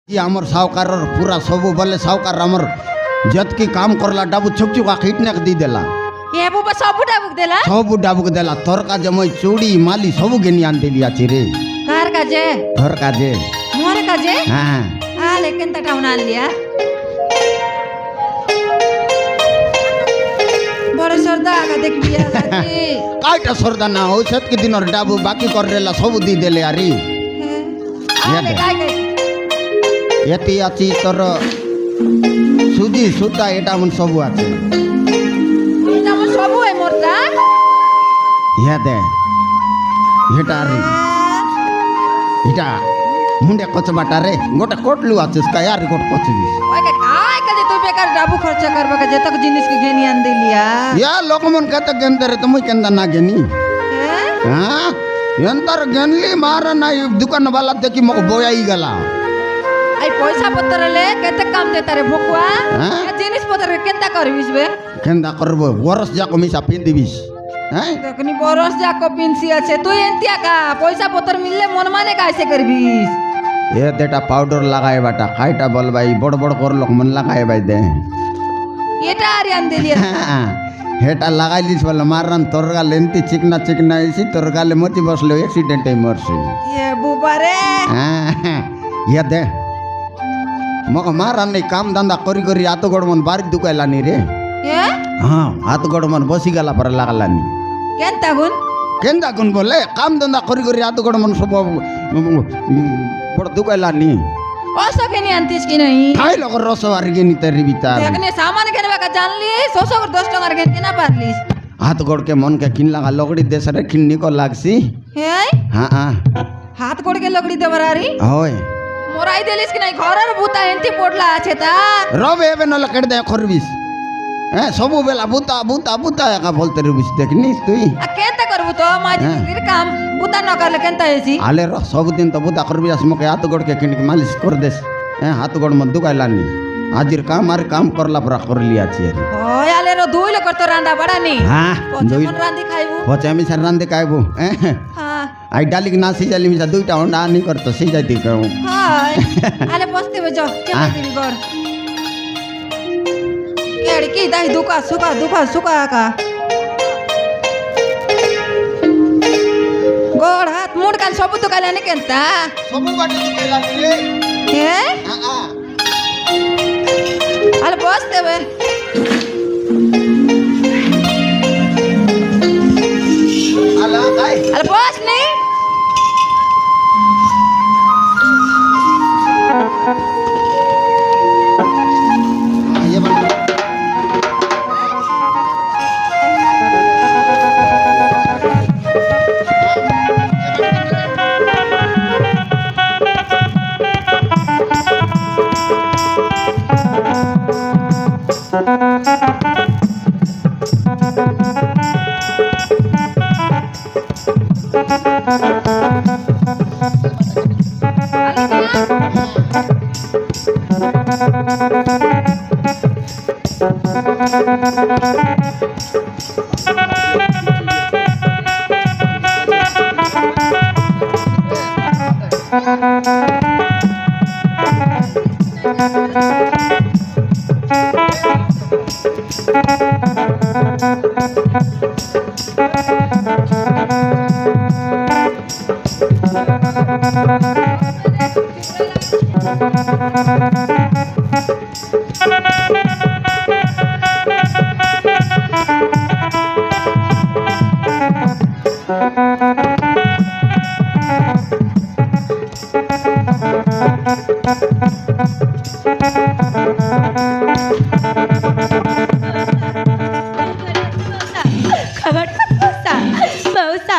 ये आमर सावकार पूरा सबू बोले सावकार आमर जत की काम करला डाबू छुक छुका खीटने दी देला ये बुबा सबू डाबुक देला तोर का जमई चूड़ी माली सबू गेनी आन देलिया चिरे कार का जे तोर का जे मोर का जे हां आ लेकिन तटाउन आन लिया बड़े सरदा का देख लिया लागी काईटा सरदा ना हो सत के दिन और डाबू बाकी कर रेला सबू दी देले यारी आ ले काय काय यति आछि तोर सुजी सुता एटा मन सबू आछे এটা আমার সবু এই মোরটা ये दे हेटा रे এটা मुंडे कचबाटा रे गोटे कोटलू आछे का यार गोट कचबी ওই কে काय का जे तू बेकार डाबू खर्च करबा के जे तक जिनिस के घेनी आन दिलिया या लोकमन कहते गेंदे रे तुम केंदा ना गेनी हां यंतर गेनली मार ना दुकान वाला देखी मको बोयाई गला आई पैसा पत्र ले केते काम देता रे भोकुआ हाँ? जिनिस पत्र केंता करबिस बे केंदा करबो वरस जाको मिसा पिंदिबिस हैं देखनी बरस जाको पिनसी আছে তুই এন্তিয়া কা পয়সা পত্র মিললে মন মানে কাইসে করবিস ये देटा पाउडर लगाए बाटा खाइटा बोल भाई बड़ बड़ कर लोग मन लगाए भाई दे এটা আর আন দিলিয়া हेटा लगाइलिस बोल मारन तोरगा लेंती चिकना चिकना ऐसी तोरगा ले मोती बसले एक्सीडेंट है मरसी ये बुबा रे ये दे मग मारन नहीं काम धंधा करी करी हाथ गोड़ मन बारी दुखाइला नी रे ये हाँ हाथ गोड़ मन बसी गला पर लागला नी কেনতা গুন केंदा गुन बोले काम धंधा करी करी हाथ गोड़ मन सब बड़ दुखाइला नी ওসো কেনি আনতিস কি নাই खाई लोग रसवार के नी तेरी बितार দেখনি সামান কেনবা কা জানলি 100 করে 10 টাকার কেন কেনা পারলিস हाथ गोड़ के मन के किन लगा लगड़ी देश रे किन्नी को लागसी হে हाँ हाँ হাত কোড় के लगड़ी দেবরারি होय মোরাই দিলিস কি নাই ঘরের ভূতা এন্তি পড়লা আছে তার रवे एबे न लकड़ दे खरबिस सबु बेला बुता बुता बुता का बोलते रुबिस देखनी तुई आ केनता करबु তো মাঝি দির কাম ভূতা ন করলে কেনতা হইছি आले रो सब दिन तो बुता करबिस मके हाथ गोड़ के किन के मालिश कर देस हाथ गोड़ मन दुखाइला नी हाजिर काम मारे काम करला पूरा कर लिया छी ওই আলে র দুইলে করতে রান্ডা বাড়ানি हां পচে কোন রান্দি খাইবু पचे मी सर रांदे कायबो হ্যাঁ आई डाली के ना सीजाली मी दुईटा होंडा नहीं करतो सीजाती कहूं হাই আলে বসতে বে যাও কেমন দিবি গর কেড়ি কি দাই দুকা সুকা কা গড় হাত মুড় কাল সবু তো কালে নে কেনতা सबु बाटे दुखाइला नी रे হে हां हां আলে বসতে বে आला आई আলে বস নি ये बन खबर मौसा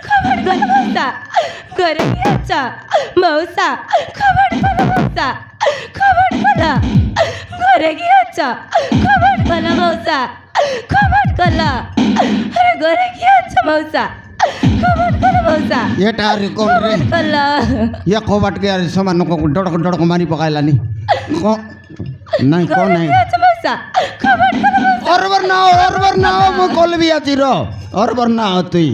खबर कर मौसा घरे यायचा मौसा खबर कर मौसा खबर करा घरे यायचा खबर करा मौसा खबर करा अरे घरे यायचा मौसा खबर कर मौसा ये टारी कोण रे कला या खोबाट के यार समान को डडक मारी पकायला नी को नहीं को नहीं मौसा खबर कर मौसा और ना मो कॉल भी आती रो और ना तुई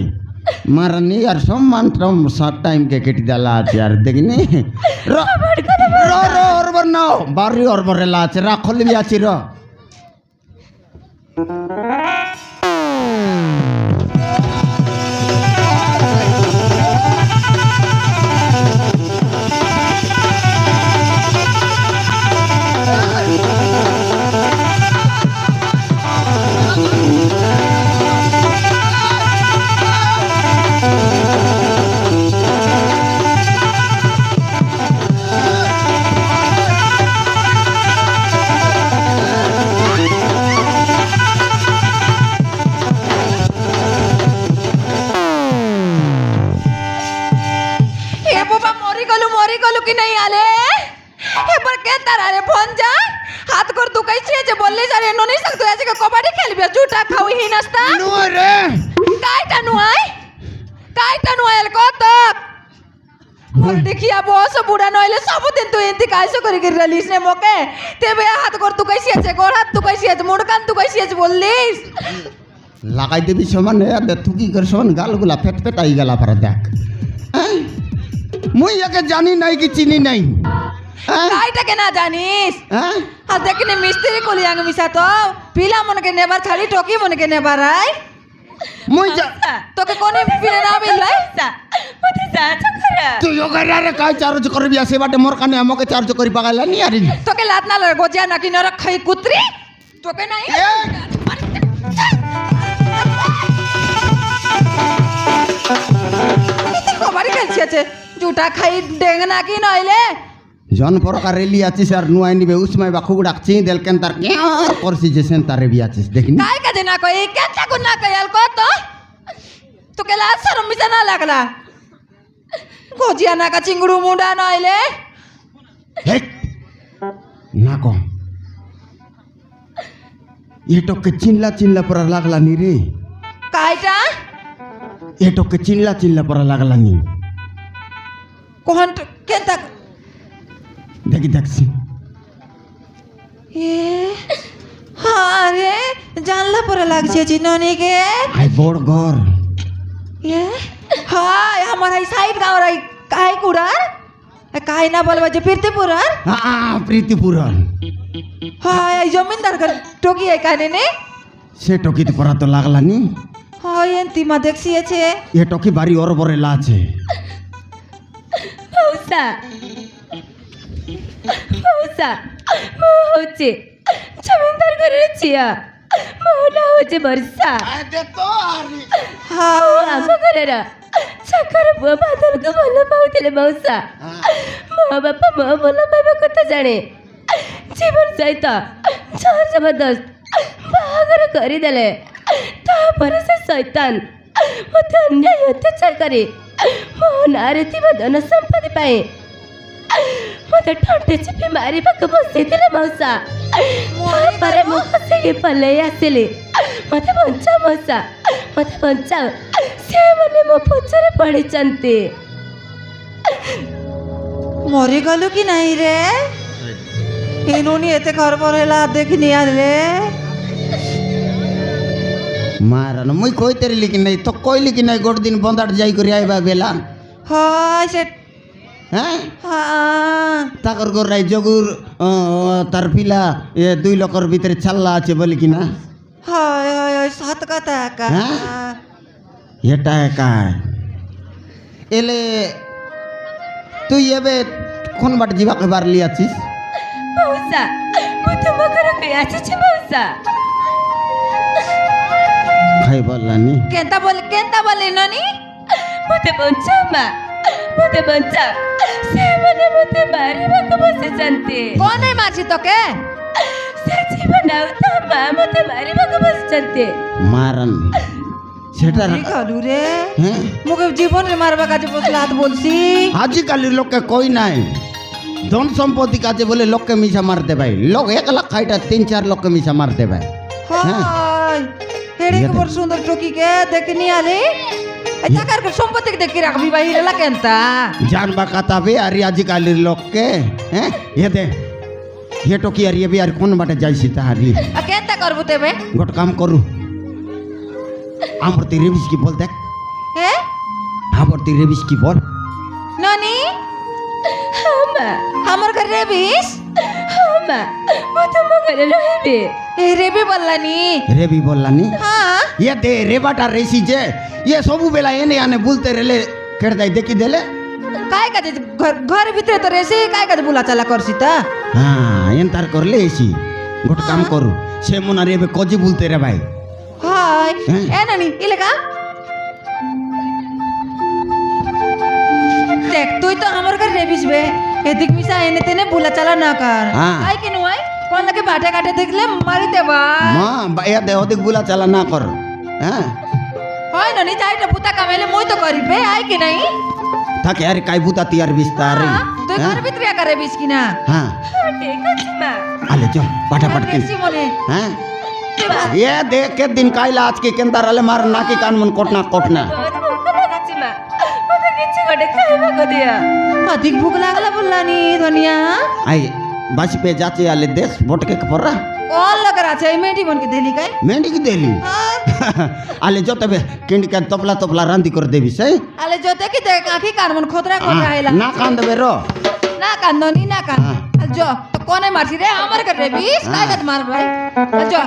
मारनी यार सम्मान ट्रम सात टाइम के केटी डाला यार देखनी रो रो रो নাও বাড়ি ওর বরেলা আছে রাখলি আছি র এ বাবা মরি গলু কি নাই আলে এবার কে তার আরে ফোন যা হাত কর তু কইছে যে বললি আরে ননি সাক তুই আজকে কবাডি খেলবি জুটা খাওই হি নাস্তা নুয় রে কাইটা নুয়াই এল কত মোর দেখিয়া বস বুড়া নইলে সবদিন তুই এন্তি কাইছো করে গিরলিস নে মোকে তেবে হাত কর তু কইছি আছে গোড় হাত তু কইছি আছে মুড় কান তু কইছি আছে বললিস লাগাই দিবি সমান দে তুই কি করে সমান গালগুলা ফেট ফেটাই গেলা পরে দেখ মুই একে জানি নাই কি চিনি নাই কাইটা কে না জানিস হ্যাঁ আর দেখনি মিস্ত্রি কলি আঙ্গ মিশা তো পিলা মনকে নেবার ছাড়ি টকি মনকে নেবার আই মুই তোকে কোনে পিলে না বিলাই মতে সাহায্য করা তুই ওখানে রে কাই চার্জ করবি আসে বাটে মোর কানে আমাকে চার্জ করি পাগাইলা নি আরে তোকে লাত না লাগে গজিয়া নাকি নরক খাই কুত্রি তোকে নাই কবারই খেলছি আছে জুটা খাই ডেঙ্গ নাকি নইলে জন প্রকার রেলি আছিস আর নুয়াই নিবে উসমাই বা খুব ডাকছি দেলকেন তার কেয়ার করছি যে সেন তারে বি আছিস দেখিনি কাই কাজে না কই কেন থাকু না কই আল কত তোকে লাত শরম মিশা না লাগলা গজিয়া নাকা চিংড়ু মুন্ডা নইলে হেট না কম এটকে চিনলা চিনলা পরা লাগলা নি রে কাইটা এটকে চিনলা চিনলা পরা লাগলা নি কোন কেন থাক দেখি দেখছি এ আরে জানলা পরে লাগছে চিননিকে আই বড় ঘর এ হাই আমার এই সাইড গাঁর এই কাই কুড়ার কাই না বলবা যে প্রীতিপুরার প্রীতিপুরন হাই এই জমিনদার ঘর টকি এই কানে নে সে টকিতে পরা তো লাগলা নি হাই এন্তি মা দেখছিয়েছে এ টকি বাড়ি ওর বরেলা আছে মৌসা মো হচ্ছে জমিদার ঘরের ঝিয়া ମୋ ନାଁ ହେଉଛି ବର୍ଷା হাই ଆମ ଘରର ଚାକର ପୁଅ ବାଦଲକୁ ଭଲ ପାଉଥିଲେ ମଉସା ମୋ ବାପା ମୋ ଭଲ ପାଇବା କଥା ଜାଣେ ଜୀବନ ସହିତ ଜୋର ଜବରଦସ୍ତ ବାହାଘର କରିଦେଲେ ତାପରେ ସେ ଶୈତାନ ମୋତେ ଅନ୍ୟାୟ ଅତ୍ୟାଚାର କରି ମୋ ନାଁରେ ଥିବା ଧନ ସମ୍ପତ୍ତି ପାଇଁ ମୋତେ ଠଣ୍ଟେ ଚିପି ମାରିବାକୁ ବସିଥିଲେ ମଉସା ତାପରେ ମୁଁ ହସିକି ପଲେଇ ଆସିଲି ମୋତେ ବଞ୍ଚାଅ ମଉସା ମୋତେ ବଞ୍ଚାଅ ସେମାନେ ମୋ ପଛରେ ପଡ଼ିଛନ୍ତି মরিগলু কি নাই রে ইনুনি এতে খবর হেলা দেখিনি আরে মারান মুই কইতেরিলি কি নাই তো কইলি কি নাই গোট দিন বন্দাট যাই করে আইবা বেলা হাই সে হ্যাঁ হ্যাঁ তাকর গর রাই জগুর তার পিলা এ 2 লক্ষর ভিতরে ছাল্লা আছে বলি কি না হাই হাই হাই সাত কথা একা হ্যাঁ? এটা একা এলে তুই এবে কোন বাট যাবাকে বারলি আছিস মৌসা ମୁଁ ତୁମ ଘରକୁ ଆସିଛି ମଉସା খাই বললানি কেনতা বলে ননি ମୋତେ ବଞ୍ଚାଅ ମା ମୋତେ ବଞ୍ଚାଅ ସେମାନେ ମୋତେ ମାରିବାକୁ ବସିଛନ୍ତି কোন মাছি তোকে ସେ ଜୀବନ ଆଉ ତା ମା ମୋତେ ମାରିବାକୁ ବସିଛନ୍ତି মারান সেটা গলু রে হ্যাঁ মুকে জীবনে মারবা কাজে বসলে হাত বলছি আজিকালি লোককে কই নাই ধন সম্পত্তি কাজে বলে লোককে মিশা মারতে ভাই লোক 1 লাখ খাইটা 3-4 লোককে মিশা মারতে ভাই হাই হেড়ে ইয়ে খবর সুন্দর টকিকে দেখিনি আলে এই টাকার সম্পত্তি দেখি রাখবি ভাই হেলা কেনতা জানবা কাতাবে আর আজিকালির লোককে হ্যাঁ এ দে এ টকি আর এ আর কোন বাটে যাইছি তাহারি কেনতা করবো তেবে গোট কাম করু আমার তুই রেবিস কি বল দেখ হ্যাঁ আমার তুই রেবিস কি বল ননি ହଁ ମା আমার ঘরে রেবিস মা ও তো মগরে রহিবে ए रेबी बोललानी রেবি বললানি हाँ ইয়ে দে রেবাটা রেসি যে ইয়ে সবু বেলা এনে আনে বলতে রেলে কেড় যাই দেখি দেলে काय का घर घर ভিতরে তো রেসে काय का বুলা চালা করছি তা হ্যাঁ এন তার করলে এসি গোট কাম করু সে মনে রেবে কজি বলতে রে ভাই हाय হ্যাঁ। ए नानी इलेगा देख তুই তো আমার ঘর রেবিস বে এদিক মিশা এনে তেনে বুলা চালা না কর হ্যাঁ। আই কেন আই কোন লাগে বাটে কাটে দেখলে মারি দেবা মা ইয়া দে ওদিক বুলা চালা না কর হ্যাঁ হয় নানি চাইটা পুতা কামাইলে মই তো করিবে আই কি নাই থাকে আরে কাই বুতা তিয়ার বিস্তার তুই ঘর ভিতরে একা রেবিস কিনা হ্যাঁ ঠিক আছে মা আলে চল পাঠাপাট কিন রেসি মনে হ্যাঁ ये देख के दिन काइला आज के केंदार आले मार नाकी कान मन कोटना कोटना বহুত ভোক লাগাচ্ছে মা মতো কিছু গোটে খাইବାକୁ দিଅ अधिक भूख लागला बोललानी ধনিয়া आई बासी पे जाचे आले देश बोट के परा कॉल लग रहा है मेडी बन के देली काय मेंढी की देली आले जो तबे किंड का तपला तपला रांदी कर देबी सही आले जोते की देख आखी कान मन खोदरा कर राहिला ना कान देबे रो ना कांदनी ना कान जो तो कोने मारसी रे हमर कर रे बीस काय कत मार भाई जो